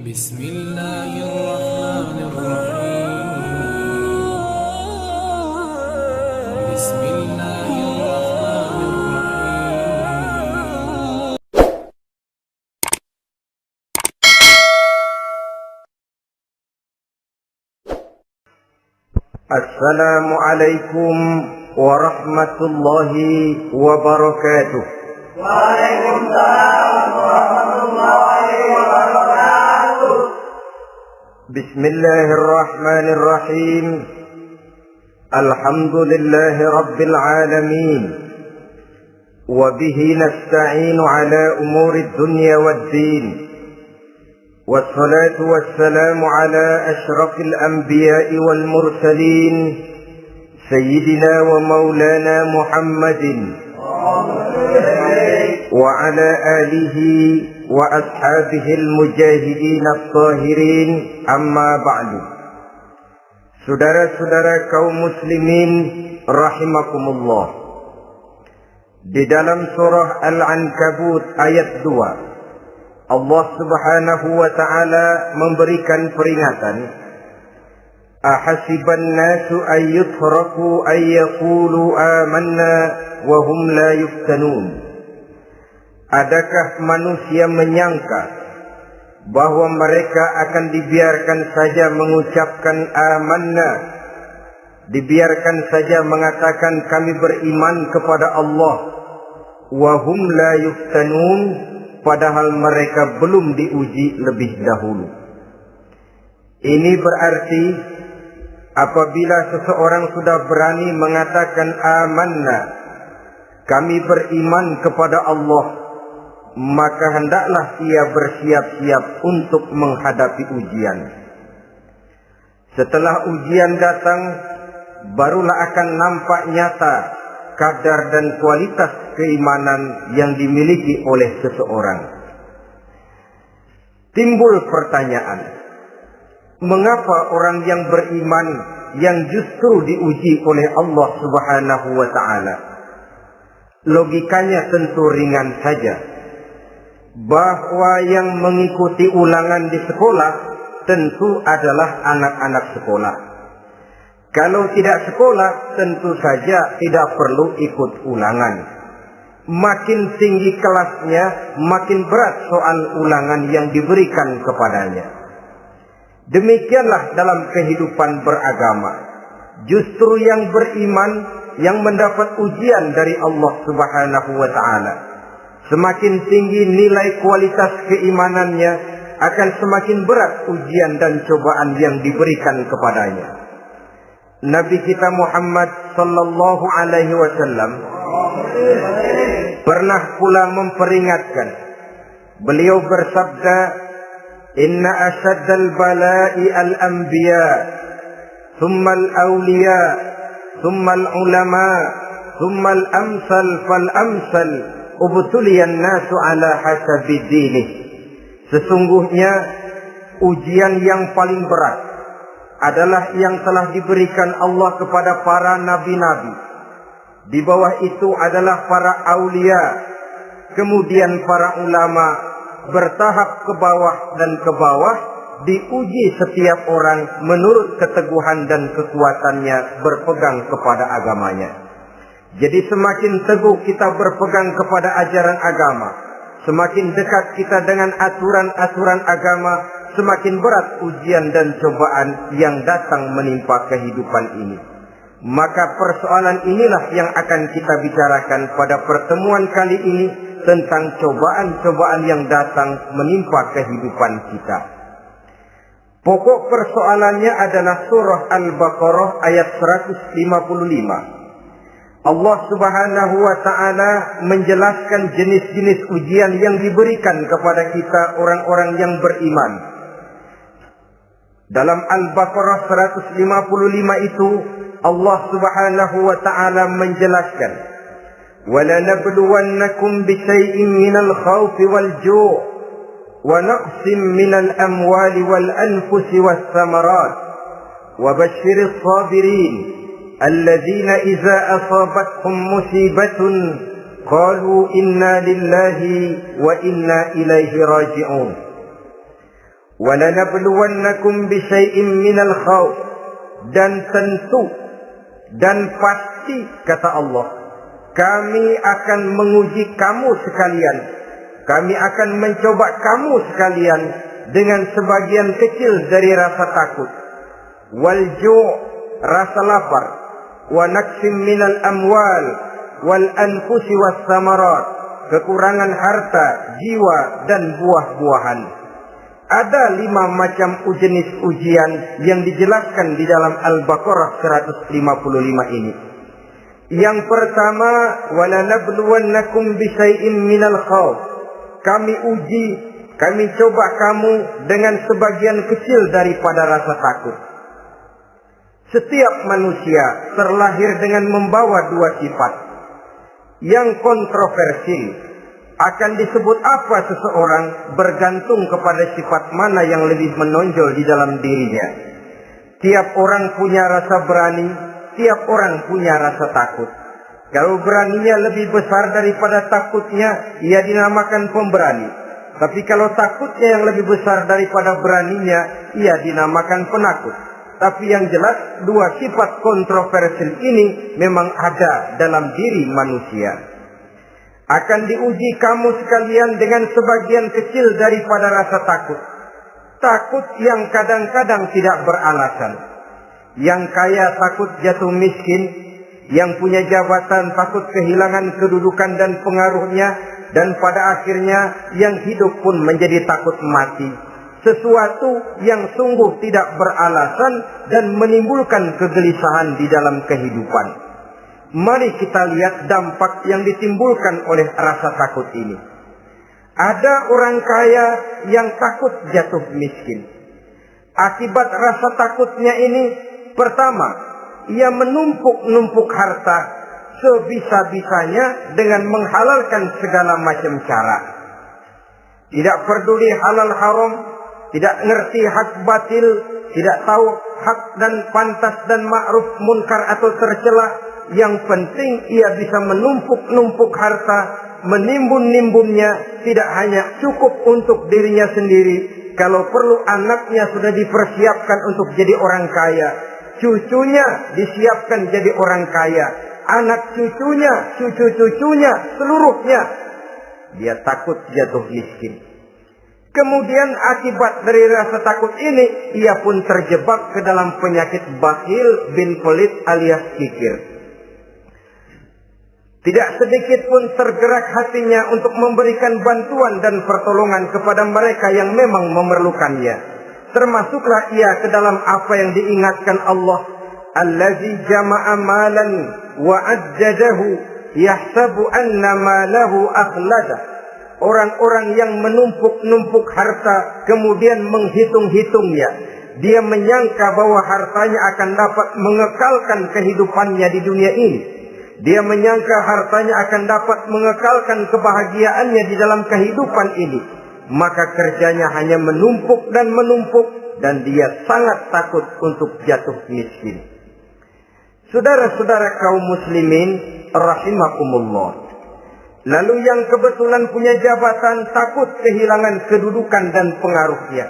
بسم الله الرحمن الرحيم بسم الله الرحمن الرحيم السلام عليكم ورحمة الله وبركاته. وعليكم السلام ورحمة الله وبركاته. بسم الله الرحمن الرحيم. الحمد لله رب العالمين، وبه نستعين على أمور الدنيا والدين، والصلاة والسلام على أشرف الأنبياء والمرسلين سيدنا ومولانا محمد وعلى آله وأصحابه المجاهدين الطاهرين. أما بعد. Saudara-saudara kaum muslimin rahimakumullah, di dalam surah Al-Ankabut ayat 2, Allah subhanahu wa ta'ala memberikan peringatan, ahasiban nasu ayyutraku ayyaqulu amanna wa hum la yuftanun. Adakah manusia menyangka bahwa mereka akan dibiarkan saja mengucapkan amanna, dibiarkan saja mengatakan kami beriman kepada Allah, wa hum la yuftanun, padahal mereka belum diuji lebih dahulu. Ini berarti apabila seseorang sudah berani mengatakan amanna, kami beriman kepada Allah, maka hendaklah ia bersiap-siap untuk menghadapi ujian. Setelah ujian datang, barulah akan nampak nyata kadar dan kualitas keimanan yang dimiliki oleh seseorang. Timbul pertanyaan, mengapa orang yang beriman yang justru diuji oleh Allah subhanahu wa ta'ala? Logikanya tentu ringan saja, bahwa yang mengikuti ulangan di sekolah tentu adalah anak-anak sekolah. Kalau tidak sekolah, tentu saja tidak perlu ikut ulangan. Makin tinggi kelasnya, makin berat soal ulangan yang diberikan kepadanya. Demikianlah dalam kehidupan beragama. Justru yang beriman, yang mendapat ujian dari Allah subhanahu wa ta'ala, semakin tinggi nilai kualitas keimanannya, akan semakin berat ujian dan cobaan yang diberikan kepadanya. Nabi kita Muhammad sallallahu alaihi wasallam pernah pula memperingatkan. Beliau bersabda, inna asyaddal bala'i al-anbiya, thumma al-awliya, thumma al-ulama, thumma al-amsal fal-amsal, ubtuliyan nasu ala hasabi dinih. Sesungguhnya ujian yang paling berat adalah yang telah diberikan Allah kepada para nabi-nabi. Di bawah itu adalah para aulia, kemudian para ulama, bertahap ke bawah dan ke bawah, diuji setiap orang menurut keteguhan dan kekuatannya berpegang kepada agamanya. Jadi semakin teguh kita berpegang kepada ajaran agama, semakin dekat kita dengan aturan-aturan agama, semakin berat ujian dan cobaan yang datang menimpa kehidupan ini. Maka persoalan inilah yang akan kita bicarakan pada pertemuan kali ini, tentang cobaan-cobaan yang datang menimpa kehidupan kita. Pokok persoalannya adalah surah Al-Baqarah ayat 155. Allah subhanahu wa ta'ala menjelaskan jenis-jenis ujian yang diberikan kepada kita orang-orang yang beriman. Dalam Al-Baqarah 155 itu, Allah subhanahu wa ta'ala menjelaskan, وَلَنَبْلُوَنَّكُمْ بِشَيْءٍ مِّنَ الْخَوْفِ وَالْجُوعِ وَنَقْصٍ مِّنَ الْأَمْوَالِ وَالْأَنفُسِ وَالثَّمَرَاتِ وَبَشِّرِ الصَّابِرِينَ الذين إذا أصابتهم مصيبة قالوا إنا لله وإنا إليه راجعون. walanabluwannakum bisyai'im minal khawf, dan tentu dan pasti kata Allah, kami akan menguji kamu sekalian, kami akan mencoba kamu sekalian dengan sebagian kecil dari rasa takut, wal ju', rasa lapar, wa naqsim minal amwal wal anfusi was samarat, kekurangan harta, jiwa dan buah-buahan. Ada 5 macam jenis ujian yang dijelaskan di dalam Al-Baqarah 155 ini. Yang pertama, walanabluwannakum bisyai'im minal khawf. Kami uji, kami coba kamu dengan sebagian kecil daripada rasa takut. Setiap manusia terlahir dengan membawa 2 sifat. Yang kontroversil, akan disebut apa seseorang bergantung kepada sifat mana yang lebih menonjol di dalam dirinya. Tiap orang punya rasa berani, tiap orang punya rasa takut. Kalau beraninya lebih besar daripada takutnya, ia dinamakan pemberani. Tapi kalau takutnya yang lebih besar daripada beraninya, ia dinamakan penakut. Tapi yang jelas 2 sifat kontroversial ini memang ada dalam diri manusia. Akan diuji kamu sekalian dengan sebagian kecil daripada rasa takut. Takut yang kadang-kadang tidak beralasan. Yang kaya takut jatuh miskin, yang punya jabatan takut kehilangan kedudukan dan pengaruhnya, dan pada akhirnya yang hidup pun menjadi takut mati. Sesuatu yang sungguh tidak beralasan dan menimbulkan kegelisahan di dalam kehidupan. Mari kita lihat dampak yang ditimbulkan oleh rasa takut ini. Ada orang kaya yang takut jatuh miskin. Akibat rasa takutnya ini, pertama, ia menumpuk-numpuk harta sebisa-bisanya dengan menghalalkan segala macam cara. Tidak peduli halal haram, tidak ngerti hak batil, tidak tahu hak dan pantas dan ma'ruf munkar atau tercela. Yang penting ia bisa menumpuk-numpuk harta, menimbun-nimbunnya, tidak hanya cukup untuk dirinya sendiri. Kalau perlu anaknya sudah dipersiapkan untuk jadi orang kaya, cucunya disiapkan jadi orang kaya, anak cucunya, cucu-cucunya, seluruhnya. Dia takut jatuh miskin. Kemudian akibat dari rasa takut ini, ia pun terjebak ke dalam penyakit bakhil bin pelit alias kikir. Tidak sedikit pun tergerak hatinya untuk memberikan bantuan dan pertolongan kepada mereka yang memang memerlukannya. Termasuklah ia ke dalam apa yang diingatkan Allah, allazi jama'a malan wa ajjadahu yahsabu anna malahu akhlada. Orang-orang yang menumpuk-numpuk harta kemudian menghitung-hitungnya. Dia menyangka bahwa hartanya akan dapat mengekalkan kehidupannya di dunia ini. Dia menyangka hartanya akan dapat mengekalkan kebahagiaannya di dalam kehidupan ini. Maka kerjanya hanya menumpuk dan menumpuk, dan dia sangat takut untuk jatuh miskin. Saudara-saudara kaum muslimin rahimakumullah. Lalu yang kebetulan punya jabatan takut kehilangan kedudukan dan pengaruhnya.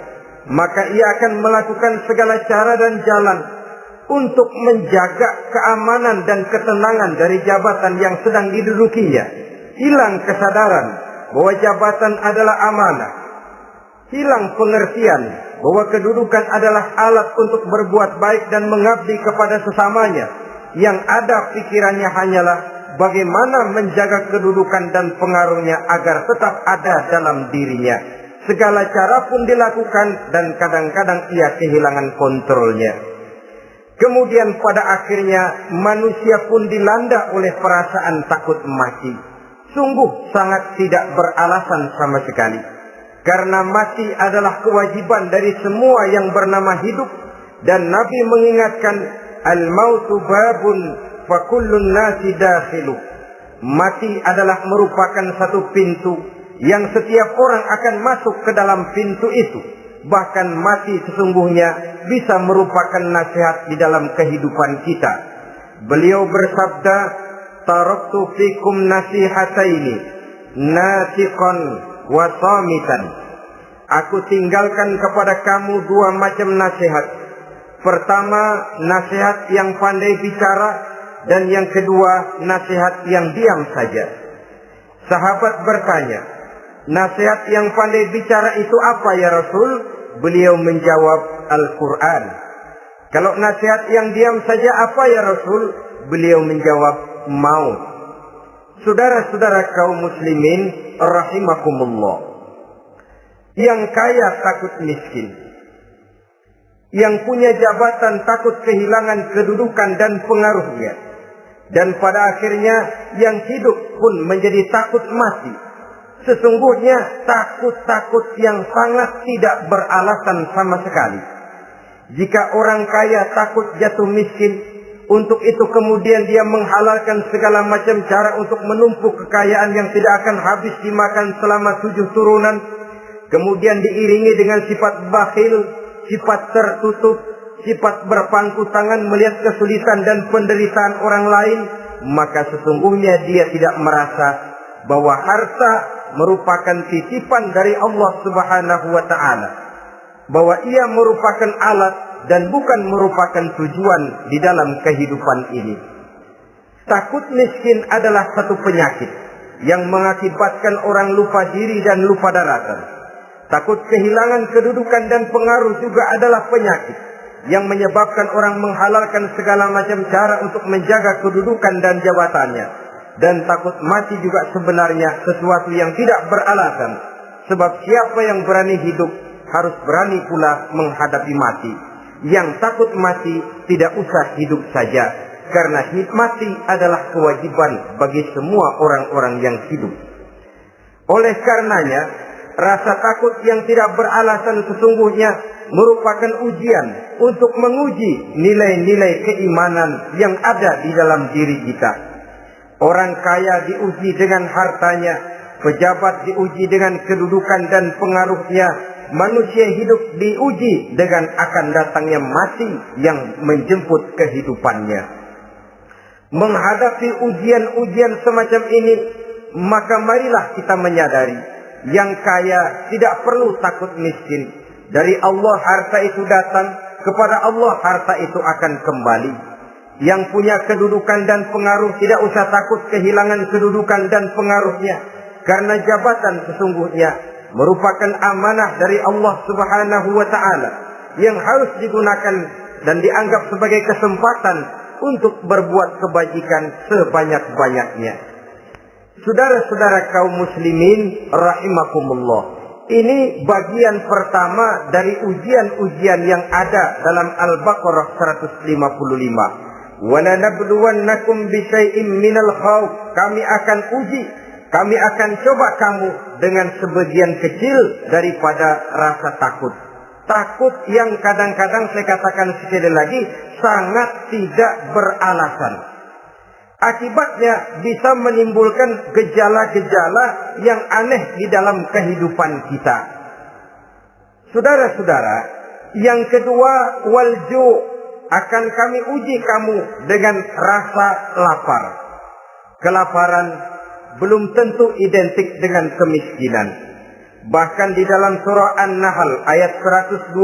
Maka ia akan melakukan segala cara dan jalan untuk menjaga keamanan dan ketenangan dari jabatan yang sedang didudukinya. Hilang kesadaran bahwa jabatan adalah amanah. Hilang pengertian bahwa kedudukan adalah alat untuk berbuat baik dan mengabdi kepada sesamanya. Yang ada pikirannya hanyalah bagaimana menjaga kedudukan dan pengaruhnya agar tetap ada dalam dirinya. Segala cara pun dilakukan dan kadang-kadang ia kehilangan kontrolnya. Kemudian pada akhirnya manusia pun dilanda oleh perasaan takut mati. Sungguh sangat tidak beralasan sama sekali. Karena mati adalah kewajiban dari semua yang bernama hidup. Dan Nabi mengingatkan, al-mautu babun fa kullun nasi dakhilu. Mati adalah merupakan satu pintu yang setiap orang akan masuk ke dalam pintu itu. Bahkan mati sesungguhnya bisa merupakan nasihat di dalam kehidupan kita. Beliau bersabda, taraktu fikum nasihataini, nasiqan wa samitan. Aku tinggalkan kepada kamu dua macam nasihat. Pertama, nasihat yang pandai bicara, dan yang kedua, nasihat yang diam saja. Sahabat bertanya, nasihat yang pandai bicara itu apa ya Rasul? Beliau menjawab, Al-Quran. Kalau nasihat yang diam saja apa ya Rasul? Beliau menjawab, maut. Saudara-saudara kaum muslimin rahimakumullah, yang kaya takut miskin, yang punya jabatan takut kehilangan kedudukan dan pengaruhnya, dan pada akhirnya yang hidup pun menjadi takut mati. Sesungguhnya takut-takut yang sangat tidak beralasan sama sekali. Jika orang kaya takut jatuh miskin, untuk itu kemudian dia menghalalkan segala macam cara untuk menumpuk kekayaan yang tidak akan habis dimakan selama 7 turunan, kemudian diiringi dengan sifat bakhil, sifat tertutup, sifat berpangku tangan melihat kesulitan dan penderitaan orang lain, maka sesungguhnya dia tidak merasa bahwa harta merupakan titipan dari Allah Subhanahu wa taala, bahwa ia merupakan alat dan bukan merupakan tujuan di dalam kehidupan ini. Takut miskin adalah satu penyakit yang mengakibatkan orang lupa diri dan lupa daratan. Takut kehilangan kedudukan dan pengaruh juga adalah penyakit yang menyebabkan orang menghalalkan segala macam cara untuk menjaga kedudukan dan jabatannya. Dan takut mati juga sebenarnya sesuatu yang tidak beralasan. Sebab siapa yang berani hidup harus berani pula menghadapi mati. Yang takut mati tidak usah hidup saja, karena mati adalah kewajiban bagi semua orang-orang yang hidup. Oleh karenanya, rasa takut yang tidak beralasan sesungguhnya merupakan ujian untuk menguji nilai-nilai keimanan yang ada di dalam diri kita. Orang kaya diuji dengan hartanya, pejabat diuji dengan kedudukan dan pengaruhnya, manusia hidup diuji dengan akan datangnya mati yang menjemput kehidupannya. Menghadapi ujian-ujian semacam ini, maka marilah kita menyadari, yang kaya tidak perlu takut miskin. Dari Allah harta itu datang, kepada Allah harta itu akan kembali. Yang punya kedudukan dan pengaruh tidak usah takut kehilangan kedudukan dan pengaruhnya, karena jabatan sesungguhnya merupakan amanah dari Allah Subhanahu wa taala yang harus digunakan dan dianggap sebagai kesempatan untuk berbuat kebajikan sebanyak-banyaknya. Saudara-saudara kaum muslimin rahimakumullah, ini bagian pertama dari ujian-ujian yang ada dalam Al-Baqarah 155. وَلَنَبْلُوَنَّكُمْ بِشَيْءٍ مِّنَ الْخَوْفِ, kami akan uji, kami akan coba kamu dengan sebagian kecil daripada rasa takut. Takut yang kadang-kadang saya katakan sekali lagi sangat tidak beralasan. Akibatnya bisa menimbulkan gejala-gejala yang aneh di dalam kehidupan kita. Saudara-saudara, yang kedua, walju, akan kami uji kamu dengan rasa lapar. Kelaparan belum tentu identik dengan kemiskinan. Bahkan di dalam surah An-Nahl ayat 112,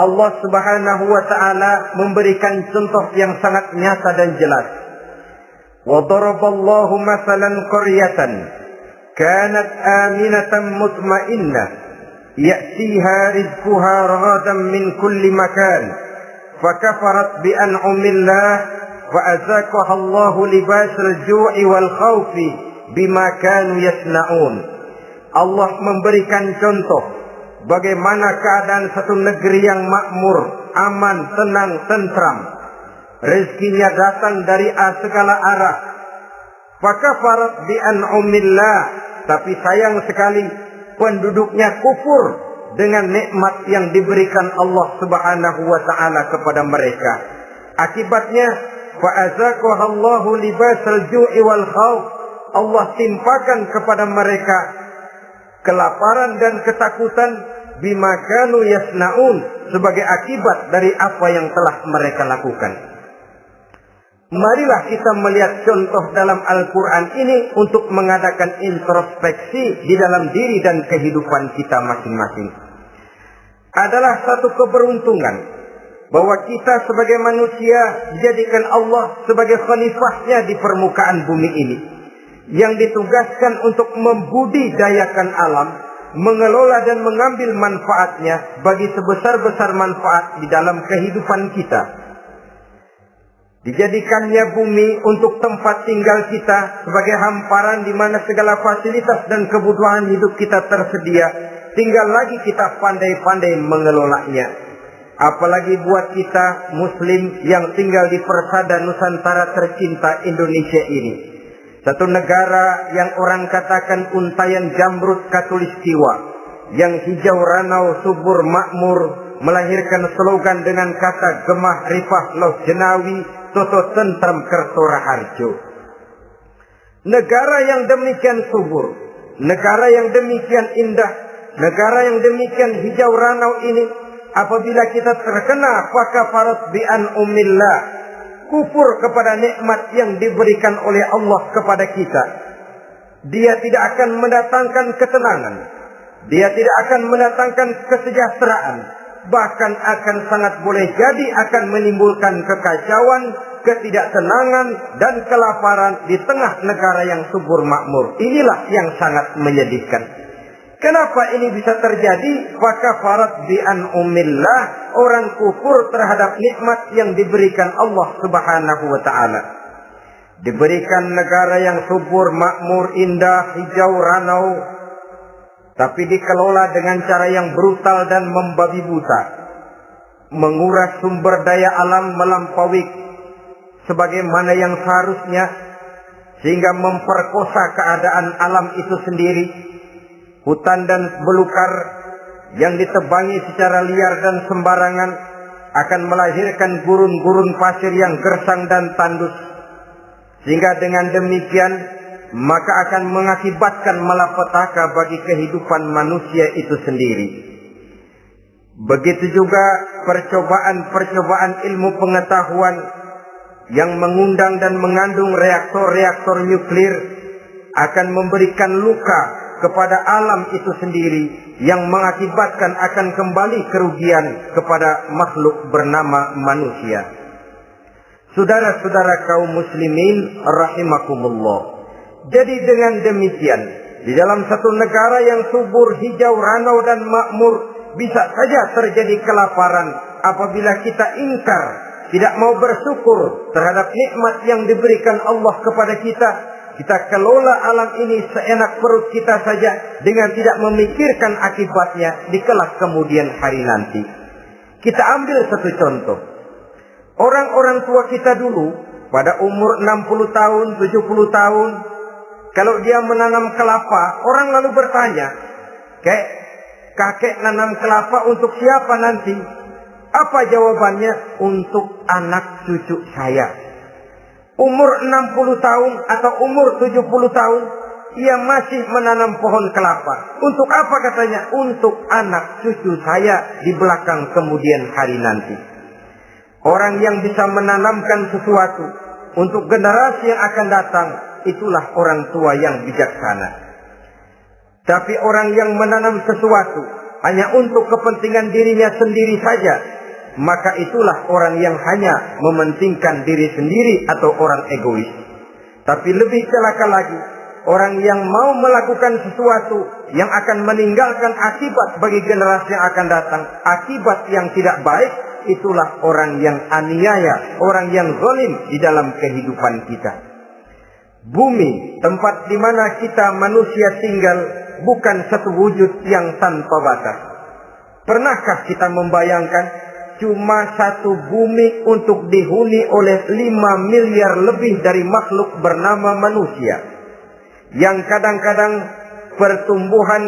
Allah Subhanahu wa taala memberikan contoh yang sangat nyata dan jelas. Wa daraballahu masalan qaryatan kanat aminatan mutmainnah ya'tiha rizquha ragadan min kulli makan فكفرت بأنعم الله فأذاقها الله لباس الجوع والخوف بما كانوا يصنعون. Allah memberikan contoh bagaimana keadaan satu negeri yang makmur, aman, tenang, tentram. Rezekinya datang dari segala arah. Fakafarat bi'an'umillah, tapi sayang sekali penduduknya kufur dengan nikmat yang diberikan Allah Subhanahu wa taala kepada mereka. Akibatnya fa'azaqahallahu libasal ju'i wal khauf. Allah timpakan kepada mereka kelaparan dan ketakutan bima kanu yasnaun, sebagai akibat dari apa yang telah mereka lakukan. marilah kita melihat contoh dalam Al-Quran ini untuk mengadakan introspeksi di dalam diri dan kehidupan kita masing-masing. Adalah satu keberuntungan bahwa kita sebagai manusia dijadikan Allah sebagai khalifahnya di permukaan bumi ini, yang ditugaskan untuk membudidayakan alam, mengelola dan mengambil manfaatnya bagi sebesar-besar manfaat di dalam kehidupan kita. Dijadikannya bumi untuk tempat tinggal kita sebagai hamparan di mana segala fasilitas dan kebutuhan hidup kita tersedia. Tinggal lagi kita pandai-pandai mengelolanya. Apalagi buat kita Muslim yang tinggal di persada Nusantara tercinta Indonesia ini. Satu negara yang orang katakan untayan jamrud katulistiwa, yang hijau ranau subur makmur, melahirkan slogan dengan kata gemah rifah loh jenawi toto tentrem kerto raharjo. Negara yang demikian subur, negara yang demikian indah, negara yang demikian hijau ranau ini, apabila kita terkena fakafarat bi an'umillah, kufur kepada nikmat yang diberikan oleh Allah kepada kita, dia tidak akan mendatangkan ketenangan, dia tidak akan mendatangkan kesejahteraan, bahkan akan sangat boleh jadi akan menimbulkan kekacauan, ketidaktenangan dan kelaparan di tengah negara yang subur makmur. Inilah yang sangat menyedihkan. Kenapa ini bisa terjadi? Fakafarat bi an'umillah, orang kufur terhadap nikmat yang diberikan Allah Subhanahu wa taala. Diberikan negara yang subur, makmur, indah, hijau ranau, tapi dikelola dengan cara yang brutal dan membabi buta. Menguras sumber daya alam melampaui sebagaimana yang seharusnya, sehingga memperkosa keadaan alam itu sendiri. Hutan dan belukar yang ditebangi secara liar dan sembarangan akan melahirkan gurun-gurun pasir yang gersang dan tandus. Sehingga dengan demikian maka akan mengakibatkan malapetaka bagi kehidupan manusia itu sendiri. Begitu juga percobaan-percobaan ilmu pengetahuan yang mengundang dan mengandung reaktor-reaktor nuklir akan memberikan luka kepada alam itu sendiri, yang mengakibatkan akan kembali kerugian kepada makhluk bernama manusia. Saudara-saudara kaum muslimin rahimakumullah. Jadi dengan demikian, di dalam satu negara yang subur, hijau, ranau dan makmur, bisa saja terjadi kelaparan apabila kita ingkar, tidak mau bersyukur terhadap nikmat yang diberikan Allah kepada kita. Kita kelola alam ini seenak perut kita saja dengan tidak memikirkan akibatnya di kelak kemudian hari nanti. Kita ambil satu contoh. Orang-orang tua kita dulu pada umur 60 tahun, 70 tahun, kalau dia menanam kelapa, orang lalu bertanya, kakek nanam kelapa untuk siapa nanti? Apa jawabannya? Untuk anak cucu saya. Umur 60 tahun atau umur 70 tahun, ia masih menanam pohon kelapa. Untuk apa katanya? Untuk anak cucu saya di belakang kemudian hari nanti. Orang yang bisa menanamkan sesuatu untuk generasi yang akan datang, itulah orang tua yang bijaksana. Tapi orang yang menanam sesuatu hanya untuk kepentingan dirinya sendiri saja, maka itulah orang yang hanya mementingkan diri sendiri atau orang egois. Tapi lebih celaka lagi, orang yang mau melakukan sesuatu yang akan meninggalkan akibat bagi generasi yang akan datang, akibat yang tidak baik, itulah orang yang aniaya, orang yang zalim di dalam kehidupan kita. Bumi, tempat di mana kita manusia tinggal, bukan satu wujud yang tanpa batas. Pernahkah kita membayangkan cuma satu bumi untuk dihuni oleh 5 miliar lebih dari makhluk bernama manusia, yang kadang-kadang pertumbuhan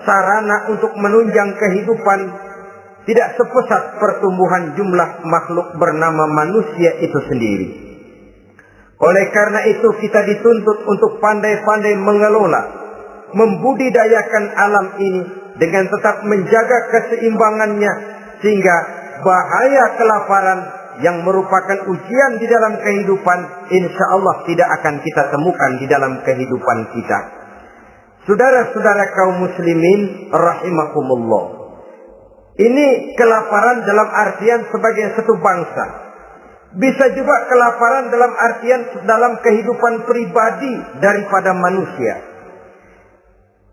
sarana untuk menunjang kehidupan tidak sepesat pertumbuhan jumlah makhluk bernama manusia itu sendiri. Oleh karena itu kita dituntut untuk pandai-pandai mengelola, membudidayakan alam ini dengan tetap menjaga keseimbangannya, sehingga bahaya kelaparan yang merupakan ujian di dalam kehidupan, insya Allah tidak akan kita temukan di dalam kehidupan kita. Saudara-saudara kaum muslimin rahimakumullah, ini kelaparan dalam artian sebagai satu bangsa. Bisa juga kelaparan dalam artian dalam kehidupan pribadi daripada manusia.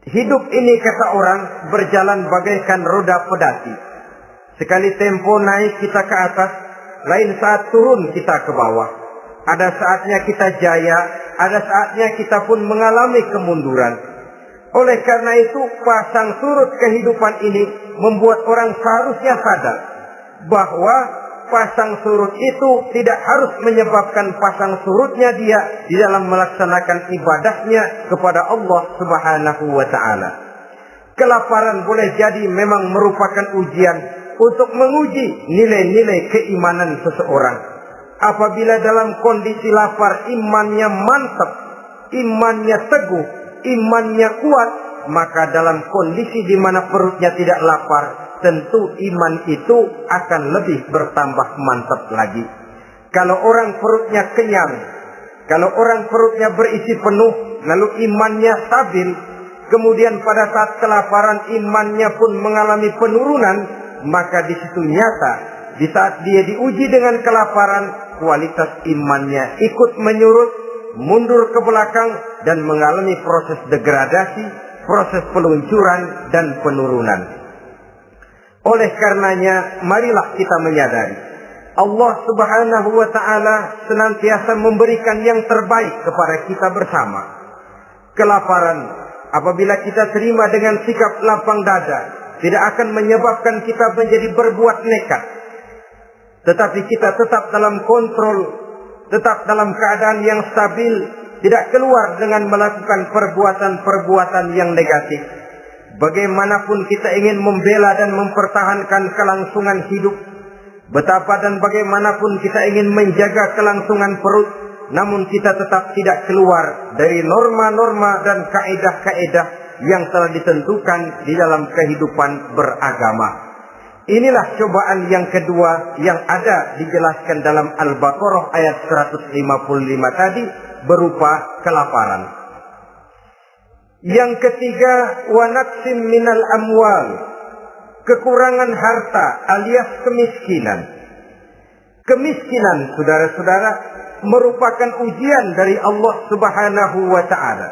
Hidup ini kata orang berjalan bagaikan roda pedati. Sekali tempo naik kita ke atas, lain saat turun kita ke bawah. Ada saatnya kita jaya, ada saatnya kita pun mengalami kemunduran. Oleh karena itu pasang surut kehidupan ini membuat orang seharusnya sadar bahwa pasang surut itu tidak harus menyebabkan pasang surutnya dia di dalam melaksanakan ibadahnya kepada Allah Subhanahu wa ta'ala. Kelaparan boleh jadi memang merupakan ujian untuk menguji nilai-nilai keimanan seseorang. Apabila dalam kondisi lapar imannya mantap, imannya teguh, imannya kuat, maka dalam kondisi di mana perutnya tidak lapar, tentu iman itu akan lebih bertambah mantap lagi. Kalau orang perutnya kenyang, kalau orang perutnya berisi penuh, lalu imannya stabil, kemudian pada saat kelaparan imannya pun mengalami penurunan, maka di situ nyata, di saat dia diuji dengan kelaparan, kualitas imannya ikut menyurut, mundur ke belakang, dan mengalami proses degradasi, proses peluncuran dan penurunan. Oleh karenanya, marilah kita menyadari Allah Subhanahu wa ta'ala senantiasa memberikan yang terbaik kepada kita bersama. Kelaparan, apabila kita terima dengan sikap lapang dada, tidak akan menyebabkan kita menjadi berbuat nekat. Tetapi kita tetap dalam kontrol, tetap dalam keadaan yang stabil, tidak keluar dengan melakukan perbuatan-perbuatan yang negatif. Bagaimanapun kita ingin membela dan mempertahankan kelangsungan hidup, betapa dan bagaimanapun kita ingin menjaga kelangsungan perut, namun kita tetap tidak keluar dari norma-norma dan kaedah-kaedah yang telah ditentukan di dalam kehidupan beragama. Inilah cobaan yang kedua yang ada dijelaskan dalam Al-Baqarah ayat 155 tadi berupa kelaparan. Yang ketiga, wa naqsim minal amwal, kekurangan harta alias kemiskinan. Kemiskinan, saudara-saudara, merupakan ujian dari Allah Subhanahu wa ta'ala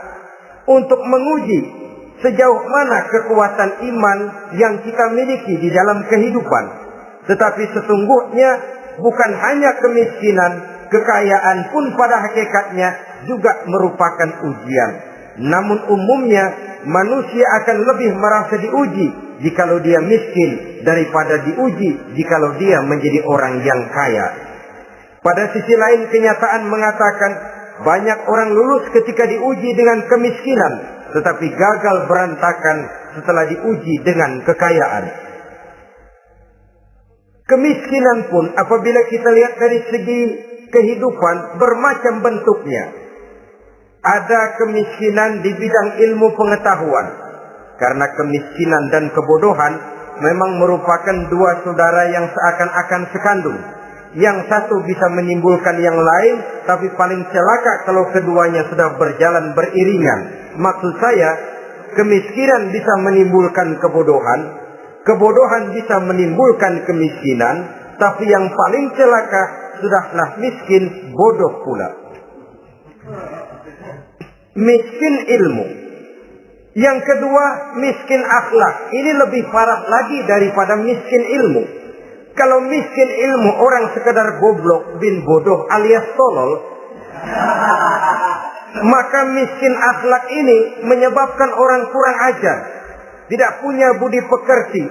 untuk menguji sejauh mana kekuatan iman yang kita miliki di dalam kehidupan. Tetapi sesungguhnya bukan hanya kemiskinan, kekayaan pun pada hakikatnya juga merupakan ujian. Namun umumnya manusia akan lebih merasa diuji jikalau dia miskin daripada diuji jikalau dia menjadi orang yang kaya. Pada sisi lain kenyataan mengatakan banyak orang lulus ketika diuji dengan kemiskinan, tetapi gagal berantakan setelah diuji dengan kekayaan. Kemiskinan pun apabila kita lihat dari segi kehidupan bermacam bentuknya. Ada kemiskinan di bidang ilmu pengetahuan. Karena kemiskinan dan kebodohan memang merupakan dua saudara yang seakan-akan sekandung. Yang satu bisa menimbulkan yang lain, tapi paling celaka kalau keduanya sudah berjalan beriringan. Maksud saya, kemiskinan bisa menimbulkan kebodohan, kebodohan bisa menimbulkan kemiskinan, tapi yang paling celaka sudahlah miskin, bodoh pula. Miskin ilmu. Yang kedua, miskin akhlak. Ini lebih parah lagi daripada miskin ilmu. Kalau miskin ilmu orang sekedar goblok bin bodoh alias tolol, maka miskin akhlak ini menyebabkan orang kurang ajar, tidak punya budi pekerti.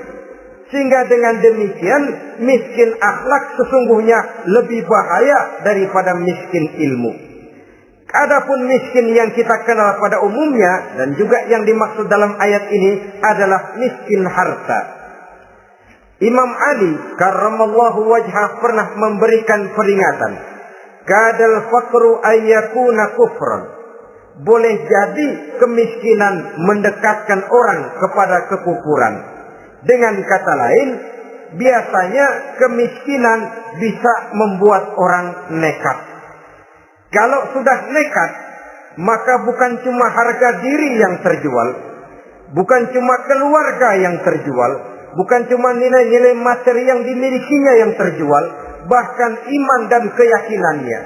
Sehingga dengan demikian miskin akhlak sesungguhnya lebih bahaya daripada miskin ilmu. Adapun miskin yang kita kenal pada umumnya dan juga yang dimaksud dalam ayat ini adalah miskin harta. Imam Ali karramallahu wajhah pernah memberikan peringatan. Kadal faqru ayyakuna kufran. Boleh jadi kemiskinan mendekatkan orang kepada kekufuran. Dengan kata lain, biasanya kemiskinan bisa membuat orang nekat. Kalau sudah nekat, maka bukan cuma harga diri yang terjual, bukan cuma keluarga yang terjual, bukan cuma nilai-nilai materi yang dimilikinya yang terjual, bahkan iman dan keyakinannya,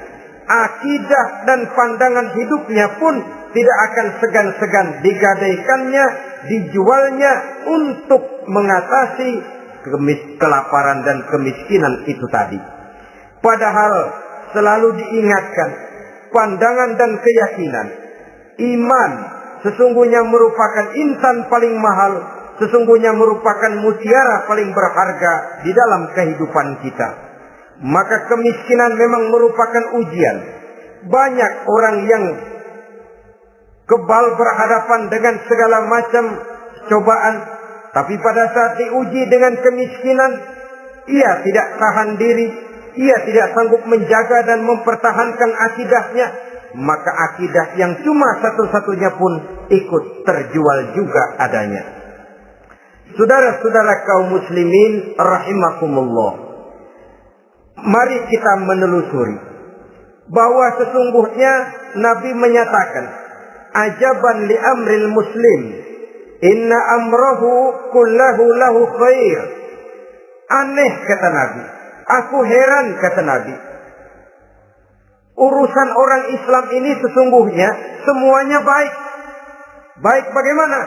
akidah dan pandangan hidupnya pun tidak akan segan-segan digadaikannya, dijualnya untuk mengatasi kelaparan dan kemiskinan itu tadi. Padahal selalu diingatkan, pandangan dan keyakinan, iman sesungguhnya merupakan insan paling mahal, sesungguhnya merupakan mutiara paling berharga di dalam kehidupan kita. Maka kemiskinan memang merupakan ujian. Banyak orang yang kebal berhadapan dengan segala macam cobaan, tapi pada saat diuji dengan kemiskinan, ia tidak tahan diri, ia tidak sanggup menjaga dan mempertahankan akidahnya, maka akidah yang cuma satu-satunya pun ikut terjual juga adanya. Saudara-saudara kaum muslimin rahimakumullah, mari kita menelusuri bahwa sesungguhnya Nabi menyatakan, ajaban li amril muslim, inna amrahu kullahu lahu khair. Aneh kata Nabi, aku heran kata Nabi, urusan orang Islam ini sesungguhnya semuanya baik. Baik bagaimana?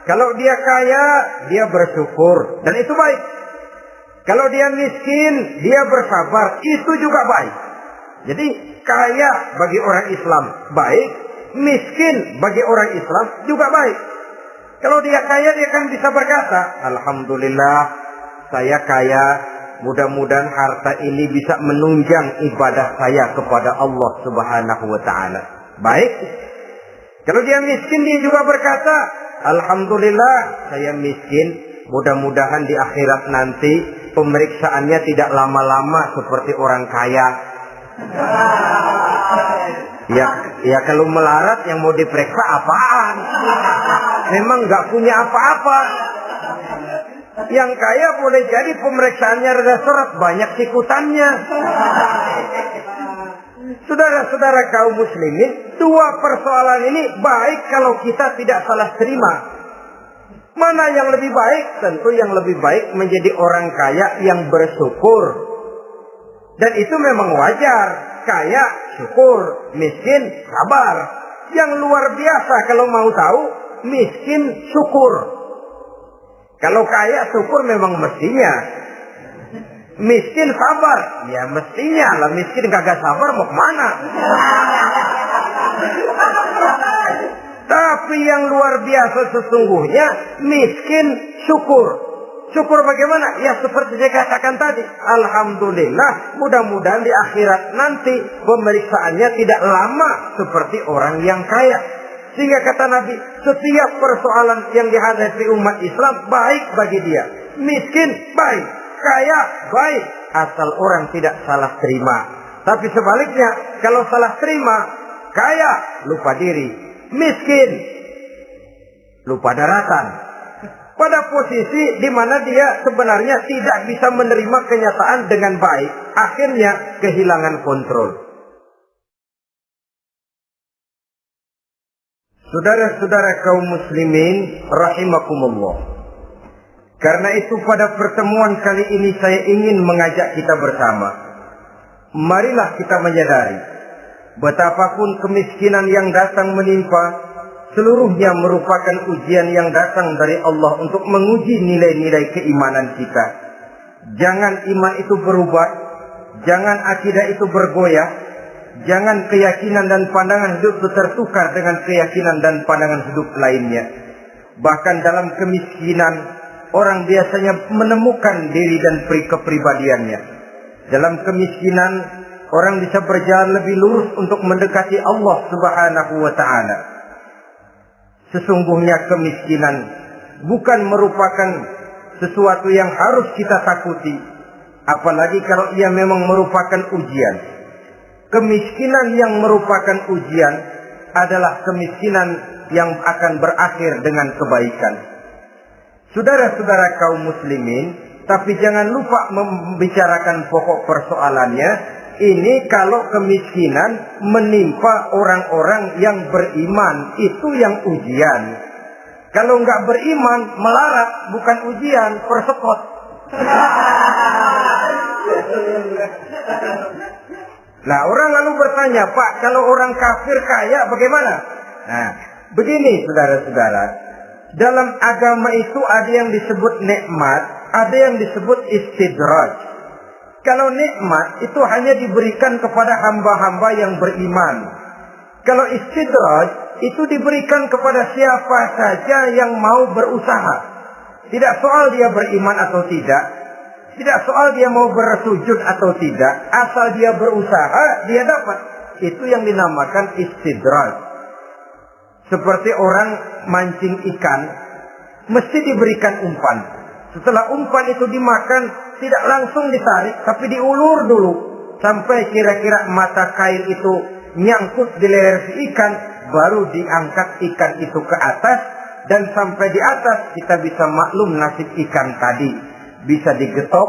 Kalau dia kaya, dia bersyukur, dan itu baik. Kalau dia miskin, dia bersabar, itu juga baik. Jadi kaya bagi orang Islam baik, miskin bagi orang Islam juga baik. Kalau dia kaya, dia kan bisa berkata, alhamdulillah saya kaya, mudah-mudahan harta ini bisa menunjang ibadah saya kepada Allah Subhanahu wa taala. Baik. Kalau dia miskin, dia juga berkata, alhamdulillah saya miskin, mudah-mudahan di akhirat nanti pemeriksaannya tidak lama-lama seperti orang kaya. Ya kalau melarat yang mau diperiksa apaan? Memang nggak punya apa-apa. Yang kaya boleh jadi pemeriksaannya rada seret, banyak sikutannya. Saudara-saudara kaum muslimin, dua persoalan ini baik kalau kita tidak salah terima. Mana yang lebih baik? Tentu yang lebih baik menjadi orang kaya yang bersyukur. Dan itu memang wajar. Kaya, syukur. Miskin, sabar. Yang luar biasa kalau mau tahu, miskin, syukur. Kalau kaya, syukur memang mestinya. Miskin, sabar. Ya mestinya lah. Miskin kagak sabar mau kemana? Tapi yang luar biasa sesungguhnya, miskin, syukur. Syukur bagaimana? Ya seperti saya katakan tadi. Alhamdulillah, mudah-mudahan di akhirat nanti pemeriksaannya tidak lama seperti orang yang kaya. Sehingga kata Nabi, setiap persoalan yang dihadapi umat Islam baik bagi dia. Miskin baik, kaya baik, asal orang tidak salah terima. Tapi sebaliknya, kalau salah terima, kaya lupa diri, miskin lupa daratan. Pada posisi di mana dia sebenarnya tidak bisa menerima kenyataan dengan baik, akhirnya kehilangan kontrol. Saudara-saudara kaum muslimin rahimakumullah. Karena itu pada pertemuan kali ini saya ingin mengajak kita bersama. Marilah kita menyadari betapapun kemiskinan yang datang menimpa, seluruhnya merupakan ujian yang datang dari Allah untuk menguji nilai-nilai keimanan kita. Jangan iman itu berubah, jangan akidah itu bergoyah, jangan keyakinan dan pandangan hidup itu tertukar dengan keyakinan dan pandangan hidup lainnya. Bahkan dalam kemiskinan, orang biasanya menemukan diri dan kepribadiannya. Dalam kemiskinan, orang bisa berjalan lebih lurus untuk mendekati Allah Subhanahu wa taala. Sesungguhnya kemiskinan bukan merupakan sesuatu yang harus kita takuti, apalagi kalau ia memang merupakan ujian. Kemiskinan yang merupakan ujian adalah kemiskinan yang akan berakhir dengan kebaikan. Saudara-saudara kaum muslimin Tapi jangan lupa membicarakan pokok persoalannya. Ini kalau kemiskinan menimpa orang-orang yang beriman, itu yang ujian. Kalau nggak beriman, melarat, bukan ujian, persekot. Nah, orang lalu bertanya, Pak, kalau orang kafir kaya bagaimana? Nah, begini saudara-saudara, dalam agama itu ada yang disebut nikmat, ada yang disebut istidraj. Kalau nikmat itu hanya diberikan kepada hamba-hamba yang beriman. Kalau istidraj itu diberikan kepada siapa saja yang mau berusaha. Tidak soal dia beriman atau tidak, tidak soal dia mau bersujud atau tidak, asal dia berusaha dia dapat. Itu yang dinamakan istidraj. Seperti orang mancing ikan, mesti diberikan umpan. Setelah umpan itu dimakan, tidak langsung ditarik, tapi diulur dulu. Sampai kira-kira mata kail itu nyangkut di leher si ikan, baru diangkat ikan itu ke atas. Dan sampai di atas kita bisa maklum nasib ikan tadi. Bisa digetok,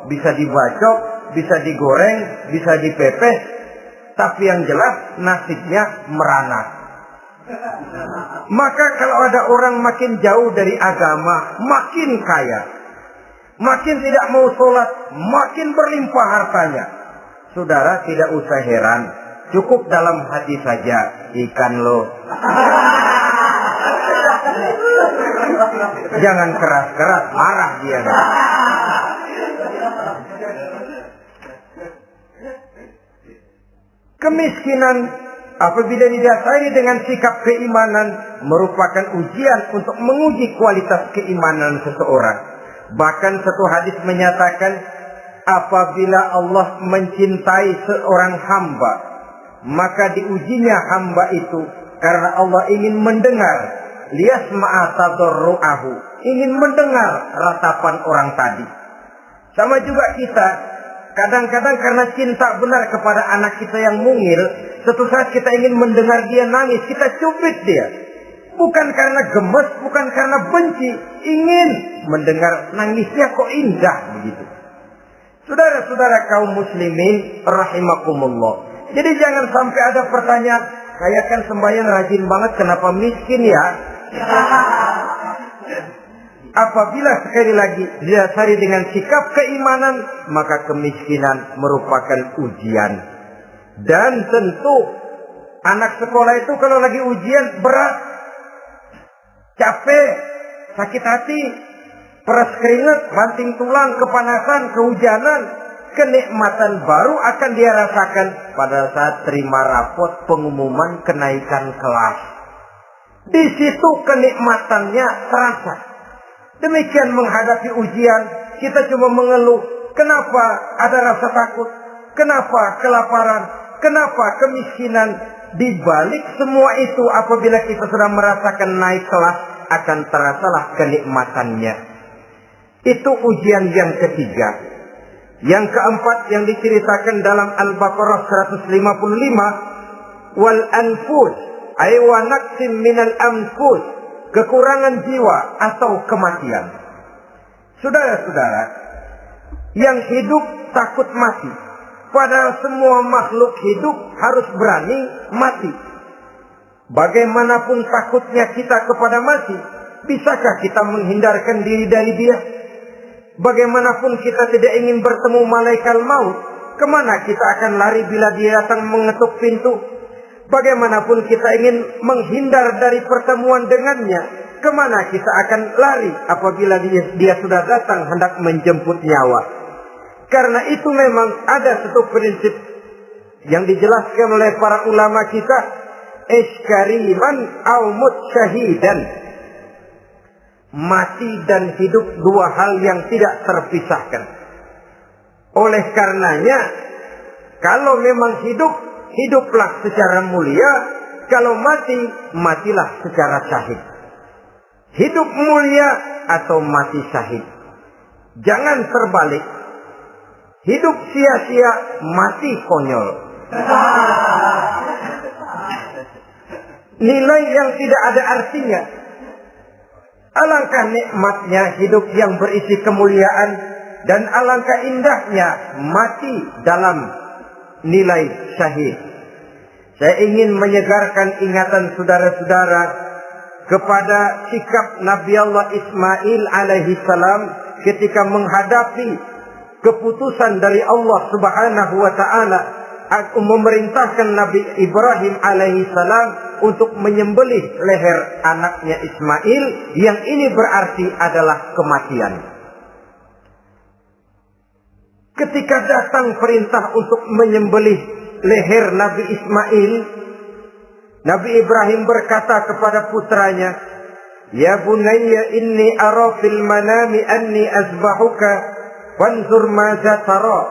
bisa dibacok, bisa digoreng, bisa dipepes. Tapi yang jelas nasibnya merana. Maka kalau ada orang makin jauh dari agama, makin kaya, makin tidak mau sholat, makin berlimpah hartanya, saudara tidak usah heran, cukup dalam hati saja, ikan lo. Jangan keras-keras, marah dia. Kemiskinan apabila didasari dengan sikap keimanan merupakan ujian untuk menguji kualitas keimanan seseorang. Bahkan satu hadis menyatakan apabila Allah mencintai seorang hamba, maka diujinya hamba itu karena Allah ingin mendengar liyasma'a tadarru'ahu, ingin mendengar ratapan orang tadi. Sama juga kita, kadang-kadang karena cinta benar kepada anak kita yang mungil, suatu saat kita ingin mendengar dia nangis, kita cubit dia. Bukan karena gemes, bukan karena benci, ingin mendengar nangisnya kok indah begitu. Saudara-saudara kaum muslimin rahimakumullah. Jadi jangan sampai ada pertanyaan, saya kan sembahyang rajin banget, kenapa miskin ya? Apabila sekali lagi didasari dengan sikap keimanan, maka kemiskinan merupakan ujian. Dan tentu anak sekolah itu kalau lagi ujian berat, capek, sakit hati, peras keringat, banting tulang, kepanasan, kehujanan, kenikmatan baru akan dia rasakan pada saat terima rapot pengumuman kenaikan kelas. Di situ kenikmatannya terasa. Demikian menghadapi ujian, kita cuma mengeluh. Kenapa ada rasa takut? Kenapa kelaparan? Kenapa kemiskinan? Di balik semua itu, apabila kita sudah merasakan naik kelas, akan terasalah kenikmatannya. Itu ujian yang ketiga. Yang keempat yang diceritakan dalam Al-Baqarah 155, wal anfus ay wa naqsim minal anfus, kekurangan jiwa atau kematian. Saudara-saudara, yang hidup takut mati, padahal semua makhluk hidup harus berani mati. Bagaimanapun takutnya kita kepada mati, bisakah kita menghindarkan diri dari dia? Bagaimanapun kita tidak ingin bertemu malaikat maut, kemana kita akan lari bila dia datang mengetuk pintu? Bagaimanapun kita ingin menghindar dari pertemuan dengannya, kemana kita akan lari apabila dia sudah datang hendak menjemput nyawa? Karena itu memang ada satu prinsip yang dijelaskan oleh para ulama kita, iskariman au mut syahidan. Mati dan hidup dua hal yang tidak terpisahkan. Oleh karenanya, kalau memang hidup, hiduplah secara mulia. Kalau mati, matilah secara syahid. Hidup mulia atau mati syahid. Jangan terbalik. Hidup sia-sia, mati konyol. Nilai yang tidak ada artinya. Alangkah nikmatnya hidup yang berisi kemuliaan dan alangkah indahnya mati dalam nilai syahid. Saya ingin menyegarkan ingatan saudara-saudara kepada sikap Nabi Allah Ismail alaihi salam ketika menghadapi keputusan dari Allah Subhanahu wa taala memerintahkan Nabi Ibrahim alaihi salam untuk menyembelih leher anaknya Ismail, yang ini berarti adalah kematian. Ketika datang perintah untuk menyembelih leher Nabi Ismail, Nabi Ibrahim berkata kepada putranya, "Ya bunayya inni ara fil manami anni azbahuka fanzur madza tara."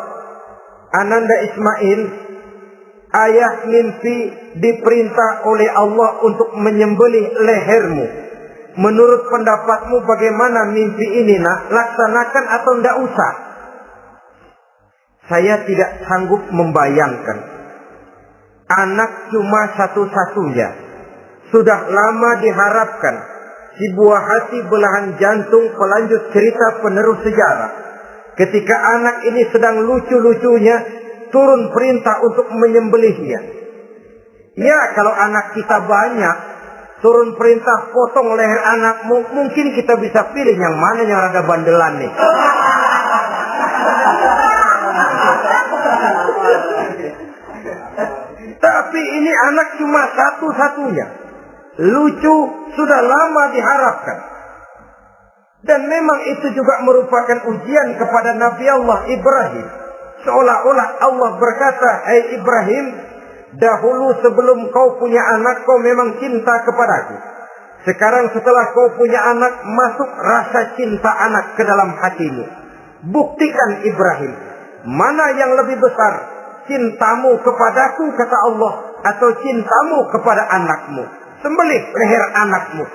Ananda Ismail, ayah mimpi diperintah oleh Allah untuk menyembelih lehermu. Menurut pendapatmu bagaimana mimpi ini, nak? Laksanakan atau tidak usah? Saya tidak sanggup membayangkan. Anak cuma satu-satunya. Sudah lama diharapkan. Si buah hati belahan jantung pelanjut cerita penerus sejarah. Ketika anak ini sedang lucu-lucunya, turun perintah untuk menyembelihnya. Ya, kalau anak kita banyak, turun perintah potong leher anakmu, mungkin kita bisa pilih yang mana yang rada bandelan nih. Tapi ini anak cuma satu-satunya. Lucu, sudah lama diharapkan. Dan memang itu juga merupakan ujian kepada Nabi Allah Ibrahim. Seolah-olah Allah berkata, "Hai Ibrahim, dahulu sebelum kau punya anak, kau memang cinta kepadaku. Sekarang setelah kau punya anak, masuk rasa cinta anak ke dalam hatimu. Buktikan Ibrahim, mana yang lebih besar, cintamu kepadaku, kata Allah, atau cintamu kepada anakmu. Sembelih leher anakmu."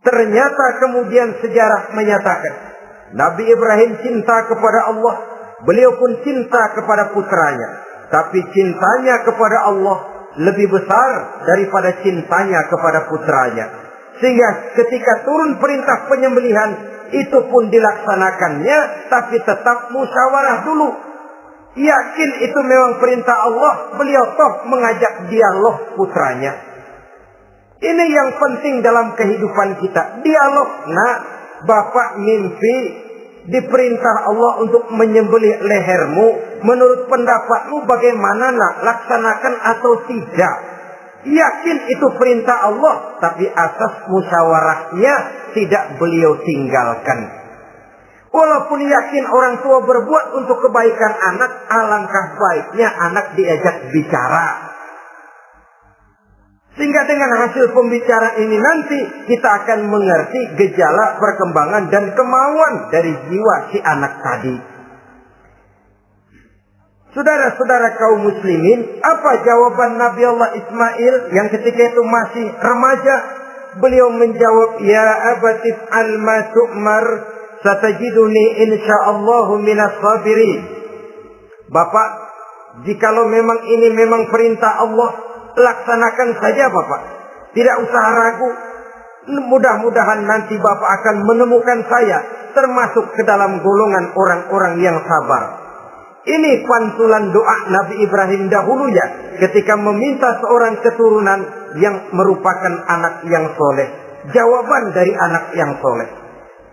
Ternyata kemudian sejarah menyatakan, Nabi Ibrahim cinta kepada Allah, beliau pun cinta kepada putranya. Tapi cintanya kepada Allah lebih besar daripada cintanya kepada putranya. Sehingga ketika turun perintah penyembelihan, itu pun dilaksanakannya, tapi tetap musyawarah dulu. Yakin itu memang perintah Allah, beliau toh mengajak dialog putranya. Ini yang penting dalam kehidupan kita. Dialog. Nah, bapak mimpi diperintah Allah untuk menyembelih lehermu. Menurut pendapatmu bagaimana, nak? Laksanakan atau tidak? Yakin itu perintah Allah, tapi asas musyawarahnya tidak beliau tinggalkan. Walaupun yakin orang tua berbuat untuk kebaikan anak, alangkah baiknya anak diajak bicara. Sehingga dengan hasil pembicaraan ini nanti kita akan mengerti gejala perkembangan dan kemauan dari jiwa si anak tadi. Saudara-saudara kaum muslimin, apa jawaban Nabi Allah Ismail yang ketika itu masih remaja? Beliau menjawab, "Ya abatif al-ma tu'mar, satajiduni insyaallahu minas sabirin." Bapak, jikalau memang ini memang perintah Allah, laksanakan saja Bapak. Tidak usah ragu. Mudah-mudahan nanti Bapak akan menemukan saya termasuk ke dalam golongan orang-orang yang sabar. Ini pantulan doa Nabi Ibrahim dahulu ya, ketika meminta seorang keturunan yang merupakan anak yang soleh. Jawaban dari anak yang soleh.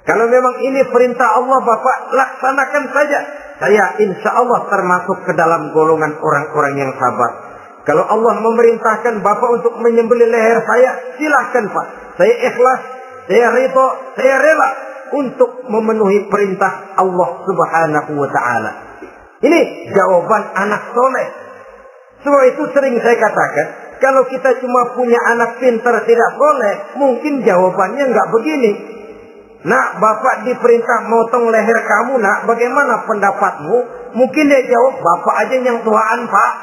Kalau memang ini perintah Allah Bapak, laksanakan saja. Saya insya Allah termasuk ke dalam golongan orang-orang yang sabar. Kalau Allah memerintahkan Bapak untuk menyembelih leher saya, silahkan Pak. Saya ikhlas, saya ridho, saya rela untuk memenuhi perintah Allah Subhanahu wa ta'ala. Ini jawaban anak soleh. Sebab itu sering saya katakan, kalau kita cuma punya anak pintar tidak soleh, mungkin jawabannya nggak begini. "Nak, Bapak diperintah motong leher kamu, nak, bagaimana pendapatmu?" Mungkin dia jawab, "Bapak aja yang tuaan, Pak."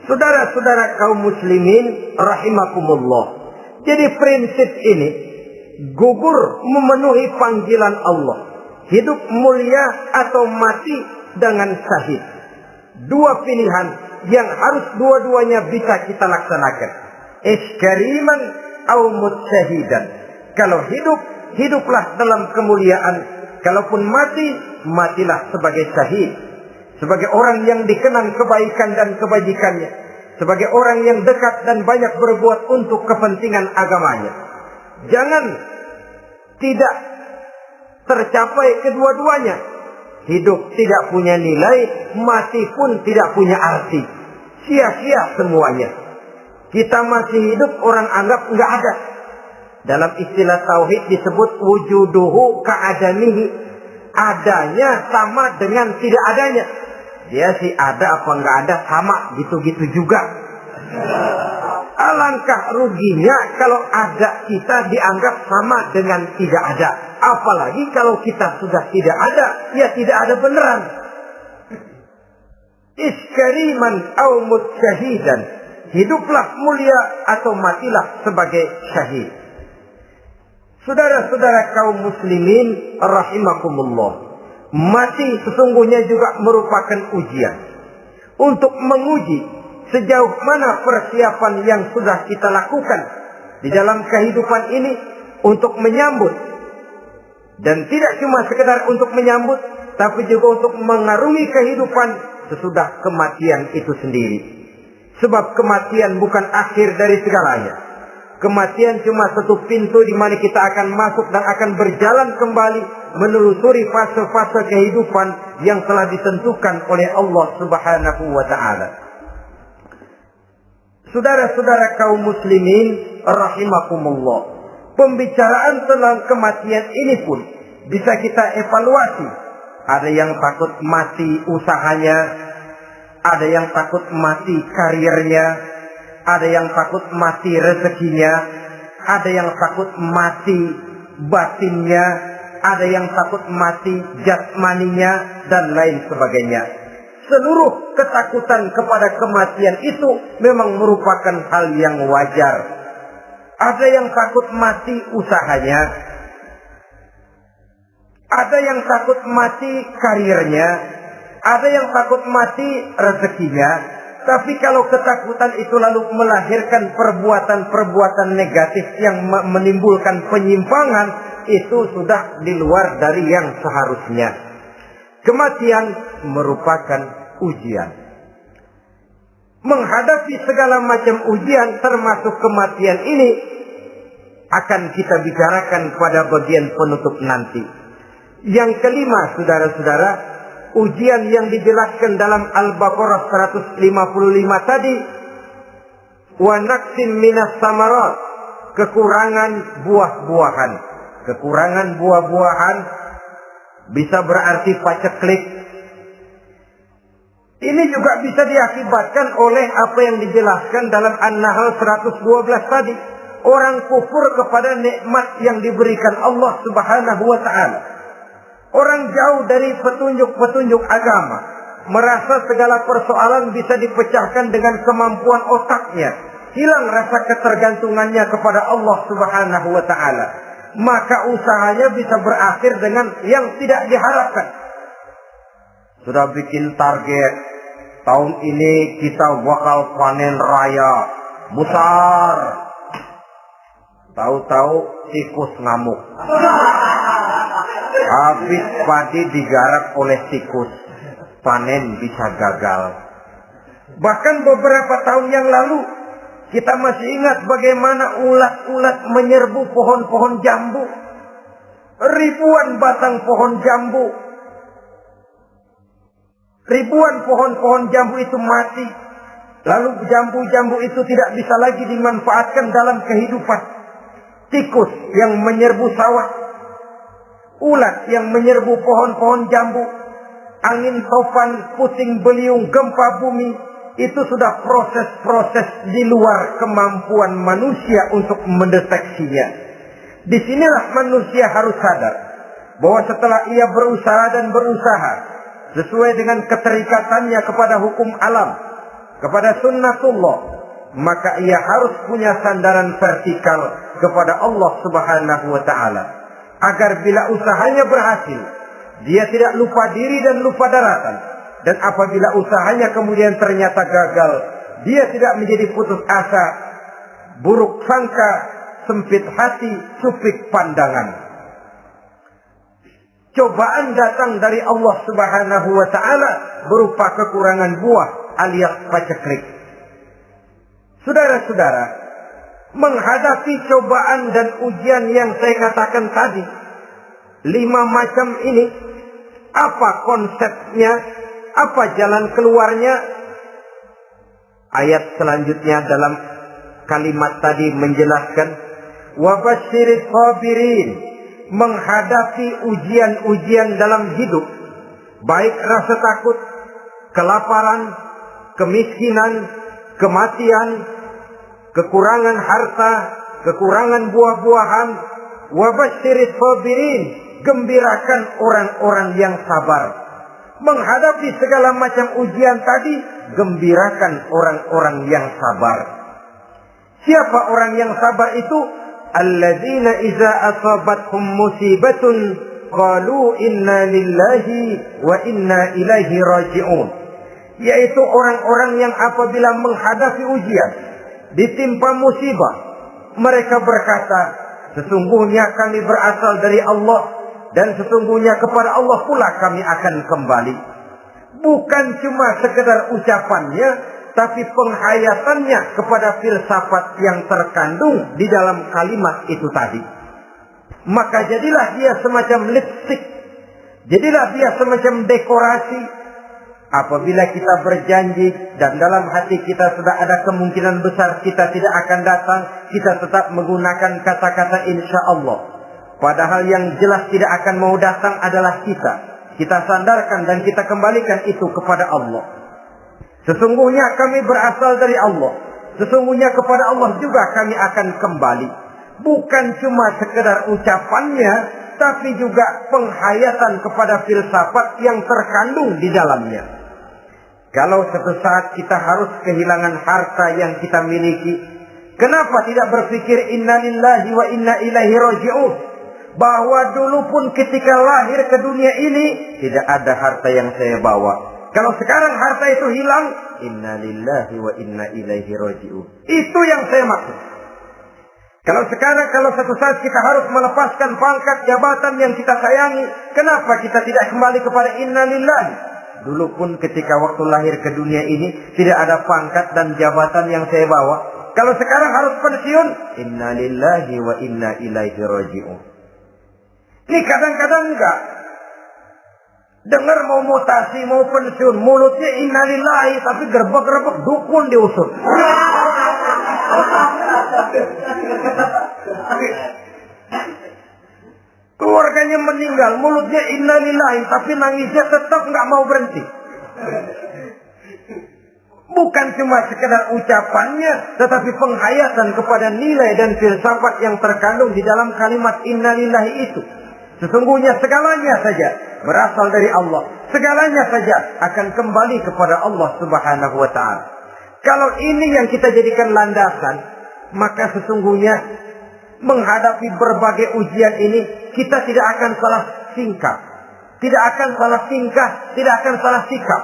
Saudara-saudara kaum muslimin rahimakumullah. Jadi prinsip ini gugur memenuhi panggilan Allah. Hidup mulia atau mati dengan syahid. Dua pilihan yang harus dua-duanya bisa kita laksanakan. Iskariman aw mut syahidan. Kalau hidup, hiduplah dalam kemuliaan. Kalaupun mati, matilah sebagai syahid. Sebagai orang yang dikenang kebaikan dan kebajikannya. Sebagai orang yang dekat dan banyak berbuat untuk kepentingan agamanya. Jangan tidak tercapai kedua-duanya. Hidup tidak punya nilai, mati pun tidak punya arti. Sia-sia semuanya. Kita masih hidup, orang anggap enggak ada. Dalam istilah tauhid disebut wujuduhu ka'adamihi. Adanya sama dengan tidak adanya. Dia sih ada apa enggak ada sama gitu-gitu juga. Alangkah ruginya kalau ada kita dianggap sama dengan tidak ada. Apalagi kalau kita sudah tidak ada, ya tidak ada beneran. Iskariman aw mut syahidan. Hiduplah mulia atau matilah sebagai syahid. Saudara-saudara kaum muslimin rahimakumullah. Mati sesungguhnya juga merupakan ujian. Untuk menguji sejauh mana persiapan yang sudah kita lakukan di dalam kehidupan ini untuk menyambut. Dan tidak cuma sekedar untuk menyambut, tapi juga untuk mengarungi kehidupan sesudah kematian itu sendiri. Sebab kematian bukan akhir dari segalanya. Kematian cuma satu pintu di mana kita akan masuk dan akan berjalan kembali menelusuri fase-fase kehidupan yang telah ditentukan oleh Allah Subhanahu wa taala. Saudara-saudara kaum muslimin rahimakumullah. Pembicaraan tentang kematian ini pun bisa kita evaluasi. Ada yang takut mati usahanya, ada yang takut mati karirnya, ada yang takut mati rezekinya, ada yang takut mati batinnya, ada yang takut mati jasmaninya, dan lain sebagainya. Seluruh ketakutan kepada kematian itu memang merupakan hal yang wajar. Ada yang takut mati usahanya, ada yang takut mati karirnya, ada yang takut mati rezekinya. Tapi kalau ketakutan itu lalu melahirkan perbuatan-perbuatan negatif yang menimbulkan penyimpangan, itu sudah di luar dari yang seharusnya. Kematian merupakan ujian. Menghadapi segala macam ujian termasuk kematian ini akan kita bicarakan pada bagian penutup nanti. Yang kelima, saudara-saudara, ujian yang dijelaskan dalam Al-Baqarah 155 tadi, wa naqsin minas samarat, kekurangan buah-buahan. Kekurangan buah-buahan bisa berarti paceklik. Ini juga bisa diakibatkan oleh apa yang dijelaskan dalam An-Nahl 112 tadi. Orang kufur kepada nikmat yang diberikan Allah Subhanahu wa taala. Orang jauh dari petunjuk-petunjuk agama, merasa segala persoalan bisa dipecahkan dengan kemampuan otaknya. Hilang rasa ketergantungannya kepada Allah Subhanahu wa taala. Maka usahanya bisa berakhir dengan yang tidak diharapkan. Sudah bikin target, tahun ini kita bakal panen raya besar. Tahu-tahu tikus ngamuk. Habis padi digarap oleh tikus, panen bisa gagal. Bahkan beberapa tahun yang lalu, kita masih ingat bagaimana ulat-ulat menyerbu pohon-pohon jambu. Ribuan batang pohon jambu. Ribuan pohon-pohon jambu itu mati. Lalu jambu-jambu itu tidak bisa lagi dimanfaatkan dalam kehidupan. Tikus yang menyerbu sawah. Ulat yang menyerbu pohon-pohon jambu. Angin topan, puting beliung, gempa bumi. Itu sudah proses-proses di luar kemampuan manusia untuk mendeteksinya. Disinilah manusia harus sadar bahwa setelah ia berusaha dan berusaha sesuai dengan keterikatannya kepada hukum alam, kepada sunnatullah, maka ia harus punya sandaran vertikal kepada Allah Subhanahu wa taala, agar bila usahanya berhasil, dia tidak lupa diri dan lupa daratan, dan apabila usahanya kemudian ternyata gagal, dia tidak menjadi putus asa, buruk sangka, sempit hati, sempit pandangan. Cobaan datang dari Allah Subhanahu wa Ta'ala berupa kekurangan buah alias paceklik. Saudara-saudara, menghadapi cobaan dan ujian yang saya katakan tadi, 5 macam ini, apa konsepnya, apa jalan keluarnya? Ayat selanjutnya dalam kalimat tadi menjelaskan, wabasyiris sabirin, menghadapi ujian-ujian dalam hidup, baik rasa takut, kelaparan, kemiskinan, kematian, kekurangan harta, kekurangan buah-buahan. Wabasyiris sabirin, gembirakan orang-orang yang sabar. Menghadapi segala macam ujian tadi, gembirakan orang-orang yang sabar. Siapa orang yang sabar itu? Alladzina iza asabathum musibatun qalu inna lillahi wa inna ilaihi raji'un. Yaitu orang-orang yang apabila menghadapi ujian, ditimpa musibah, mereka berkata, sesungguhnya kami berasal dari Allah dan sesungguhnya kepada Allah pula kami akan kembali. Bukan cuma sekedar ucapannya, tapi penghayatannya kepada filsafat yang terkandung di dalam kalimat itu tadi. Maka jadilah dia semacam lipstik, jadilah dia semacam dekorasi. Apabila kita berjanji dan dalam hati kita sudah ada kemungkinan besar kita tidak akan datang, kita tetap menggunakan kata-kata insya Allah. Padahal yang jelas tidak akan mau datang adalah kita. Kita sandarkan dan kita kembalikan itu kepada Allah. Sesungguhnya kami berasal dari Allah. Sesungguhnya kepada Allah juga kami akan kembali. Bukan cuma sekedar ucapannya, tapi juga penghayatan kepada filsafat yang terkandung di dalamnya. Kalau suatu saat kita harus kehilangan harta yang kita miliki, kenapa tidak berpikir inna lillahi wa inna ilaihi raji'un? Bahwa dulu pun ketika lahir ke dunia ini, tidak ada harta yang saya bawa. Kalau sekarang harta itu hilang, inna lillahi wa inna ilaihi raji'un. Itu yang saya maksud. Kalau sekarang, kalau suatu saat kita harus melepaskan pangkat jabatan yang kita sayangi, kenapa kita tidak kembali kepada inna lillahi? Dulu pun ketika waktu lahir ke dunia ini, tidak ada pangkat dan jabatan yang saya bawa. Kalau sekarang harus pensiun, inna lillahi wa inna ilaihi raji'un. Ini kadang-kadang enggak. Dengar mau mutasi, mau pensiun, mulutnya innalillahi, tapi gerbek-gerbek dukun diusut. Keluarganya meninggal, mulutnya innalillahi, tapi nangisnya tetap nggak mau berhenti. Bukan cuma sekedar ucapannya, tetapi penghayatan kepada nilai dan filsafat yang terkandung di dalam kalimat innalillahi itu. Sesungguhnya segalanya saja berasal dari Allah. Segalanya saja akan kembali kepada Allah Subhanahu wa Ta'ala. Kalau ini yang kita jadikan landasan, maka sesungguhnya menghadapi berbagai ujian ini, kita tidak akan salah tingkah, tidak akan salah tingkah, tidak akan salah sikap.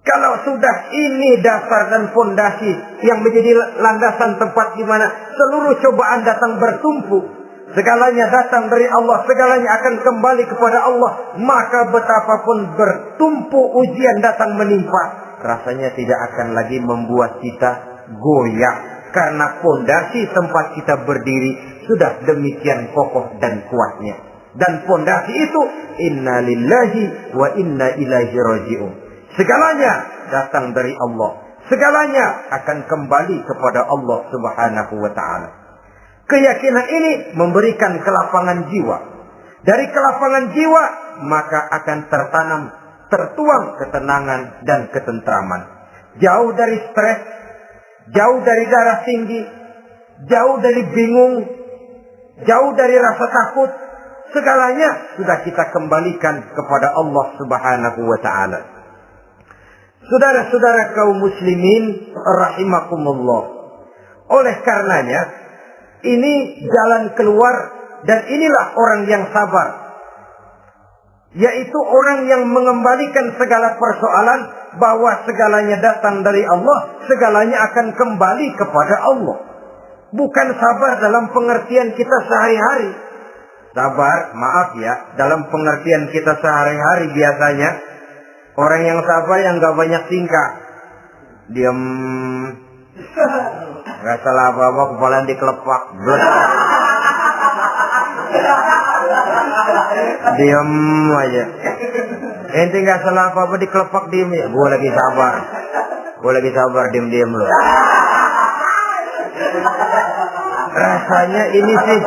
Kalau sudah ini dasar dan fondasi yang menjadi landasan tempat di mana seluruh cobaan datang bertumpuk, segalanya datang dari Allah, segalanya akan kembali kepada Allah, maka betapapun bertumpuk ujian datang menimpa, rasanya tidak akan lagi membuat kita goyah, karena fondasi tempat kita berdiri sudah demikian kokoh dan kuatnya. Dan fondasi itu inna lillahi wa inna ilaihi raji'un. Segalanya datang dari Allah, segalanya akan kembali kepada Allah Subhanahu wa Ta'ala. Keyakinan ini memberikan kelapangan jiwa. Dari kelapangan jiwa, maka akan tertuang ketenangan dan ketentraman. Jauh dari stres, jauh dari darah tinggi, jauh dari bingung, jauh dari rasa takut. Segalanya sudah kita kembalikan kepada Allah Subhanahu wa Ta'ala. Saudara-saudara kaum muslimin rahimakumullah. Oleh karenanya, ini jalan keluar dan inilah orang yang sabar. Yaitu orang yang mengembalikan segala persoalan bahwa segalanya datang dari Allah, segalanya akan kembali kepada Allah. Bukan sabar dalam pengertian kita sehari-hari. Sabar, maaf ya, dalam pengertian kita sehari-hari biasanya orang yang sabar yang gak banyak tingkah. Diam, gak salah apa-apa, kepala dikelepak. Diam aja. Ente gak salah apa-apa dikelepak, diem ya. Gue lagi sabar, diem loh. Rasanya ini sih,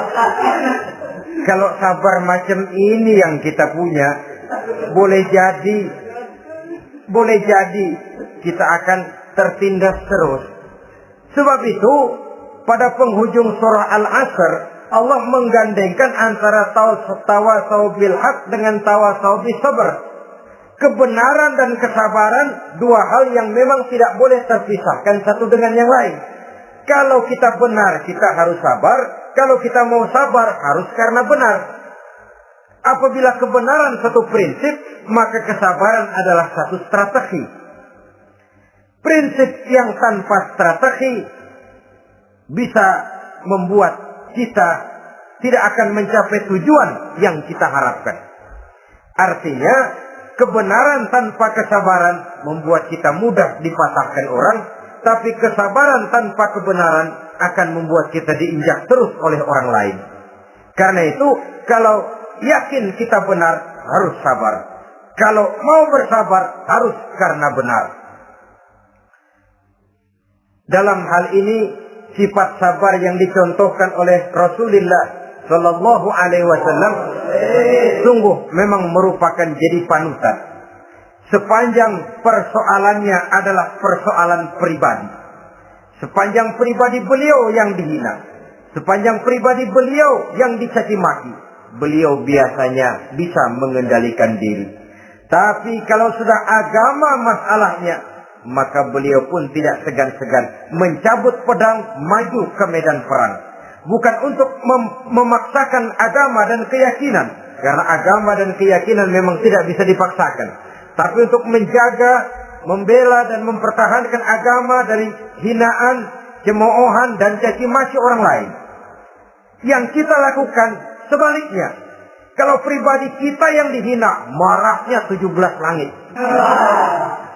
kalau sabar macam ini yang kita punya, boleh jadi kita akan tertindas terus. Sebab itu pada penghujung surah Al-Asr, Allah menggandengkan antara tawasau bil haq dengan tawasau bis sabr. Kebenaran dan kesabaran, dua hal yang memang tidak boleh terpisahkan satu dengan yang lain. Kalau kita benar, kita harus sabar. Kalau kita mau sabar, harus karena benar. Apabila kebenaran satu prinsip, maka kesabaran adalah satu strategi. Prinsip yang tanpa strategi bisa membuat kita tidak akan mencapai tujuan yang kita harapkan. Artinya, kebenaran tanpa kesabaran membuat kita mudah dipatahkan orang, tapi kesabaran tanpa kebenaran akan membuat kita diinjak terus oleh orang lain. Karena itu, kalau yakin kita benar, harus sabar. Kalau mau bersabar, harus karena benar. Dalam hal ini, sifat sabar yang dicontohkan oleh Rasulullah Sallallahu Alaihi Wasallam sungguh memang merupakan jadi panutan. Sepanjang persoalannya adalah persoalan pribadi. Sepanjang pribadi beliau yang dihina, sepanjang pribadi beliau yang dicaci maki, beliau biasanya bisa mengendalikan diri. Tapi kalau sudah agama masalahnya, maka beliau pun tidak segan-segan mencabut pedang maju ke medan perang. Bukan untuk memaksakan agama dan keyakinan, karena agama dan keyakinan memang tidak bisa dipaksakan. Tapi untuk menjaga, membela dan mempertahankan agama dari hinaan, cemoohan dan caci maki orang lain. Yang kita lakukan sebaliknya. Kalau pribadi kita yang dihina, marahnya 17 langit.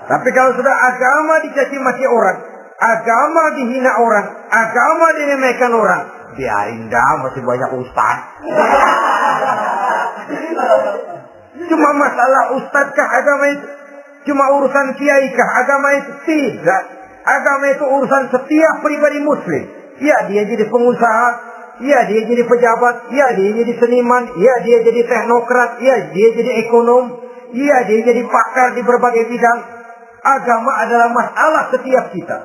Tapi kalau sudah agama dicaci maki orang, agama dihina orang, agama diremehkan orang, biarin dah, masih banyak ustaz. Cuma masalah ustadkah agama itu? Cuma urusan kiaikah agama itu? Tidak. Agama itu urusan setiap pribadi muslim. Ya, dia jadi pengusaha, ya dia jadi pejabat, ya dia jadi seniman, ya dia jadi teknokrat, ya dia jadi ekonom, ya dia jadi pakar di berbagai bidang. Agama adalah masalah setiap kita.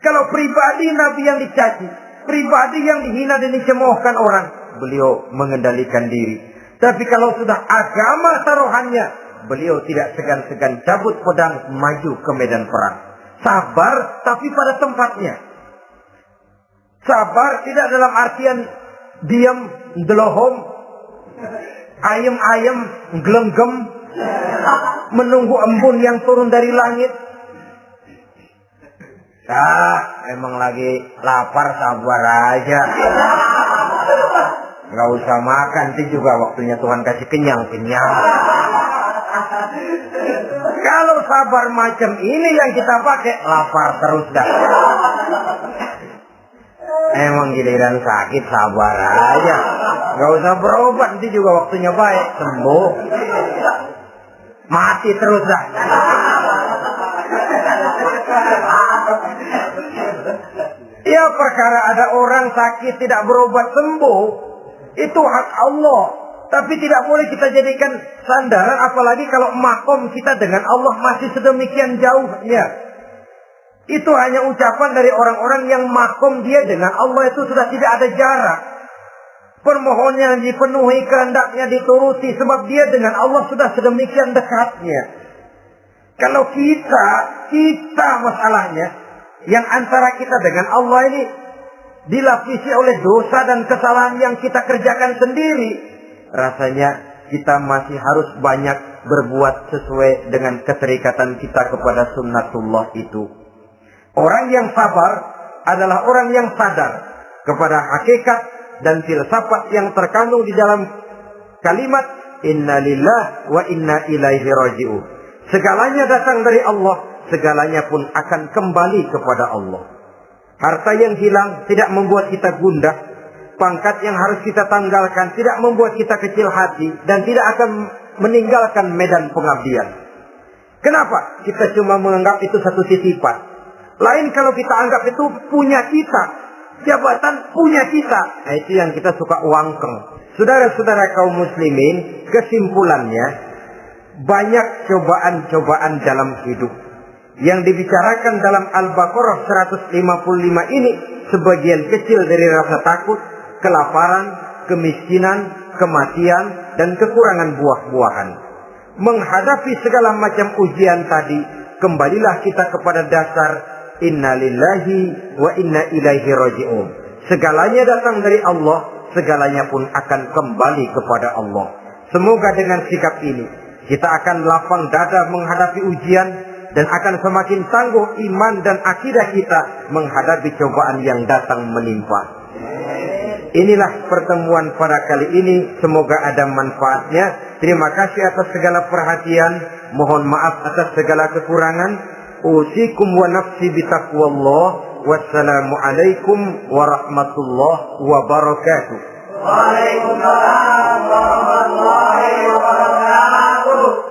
Kalau pribadi Nabi yang dicaci, pribadi yang dihina dan dicemoohkan orang, beliau mengendalikan diri. Tapi kalau sudah agama taruhannya, beliau tidak segan-segan cabut pedang maju ke medan perang. Sabar tapi pada tempatnya. Sabar tidak dalam artian diam, delohom, ayem-ayem, gelenggem, menunggu embun yang turun dari langit. Emang lagi lapar, sabar aja. Gak usah makan, nanti juga waktunya Tuhan kasih kenyang-kenyang. Kalau sabar macam ini yang kita pakai, lapar terus dah. Emang giliran sakit, sabar aja. Gak usah berobat, nanti juga waktunya baik, sembuh. Mati terus dah. Ya, perkara ada orang sakit tidak berobat sembuh, itu hak Allah. Tapi tidak boleh kita jadikan sandaran, apalagi kalau makom kita dengan Allah masih sedemikian jauhnya. Itu hanya ucapan dari orang-orang yang makom dia dengan Allah itu sudah tidak ada jarak. Permohonannya dipenuhi, kehendaknya dituruti, sebab dia dengan Allah sudah sedemikian dekatnya. Kalau kita masalahnya, yang antara kita dengan Allah ini dilapisi oleh dosa dan kesalahan yang kita kerjakan sendiri, rasanya kita masih harus banyak berbuat sesuai dengan keterikatan kita kepada sunnatullah itu. Orang yang sabar adalah orang yang sadar kepada hakikat dan filsafat yang terkandung di dalam kalimat inna lillah wa inna ilaihi raji'un. Segalanya datang dari Allah, segalanya pun akan kembali kepada Allah. Harta yang hilang tidak membuat kita gundah, pangkat yang harus kita tanggalkan tidak membuat kita kecil hati, dan tidak akan meninggalkan medan pengabdian. Kenapa? Kita cuma menganggap itu satu titipan. Lain kalau kita anggap itu punya kita, jabatan punya kita. Nah, itu yang kita suka uangkeng. Saudara-saudara kaum muslimin, kesimpulannya banyak cobaan-cobaan dalam hidup. Yang dibicarakan dalam Al-Baqarah 155 ini sebagian kecil dari rasa takut, kelaparan, kemiskinan, kematian, dan kekurangan buah-buahan. Menghadapi segala macam ujian tadi, kembalilah kita kepada dasar inna lillahi wa inna ilaihi raji'un. Segalanya datang dari Allah, segalanya pun akan kembali kepada Allah. Semoga dengan sikap ini kita akan lapang dada menghadapi ujian, dan akan semakin tangguh iman dan akidah kita menghadapi cobaan yang datang menimpa. Inilah pertemuan pada kali ini. Semoga ada manfaatnya. Terima kasih atas segala perhatian. Mohon maaf atas segala kekurangan. Usikum wa nafsi bitaqwallah. Wassalamualaikum warahmatullahi wabarakatuh. Waalaikumsalam warahmatullahi wabarakatuh.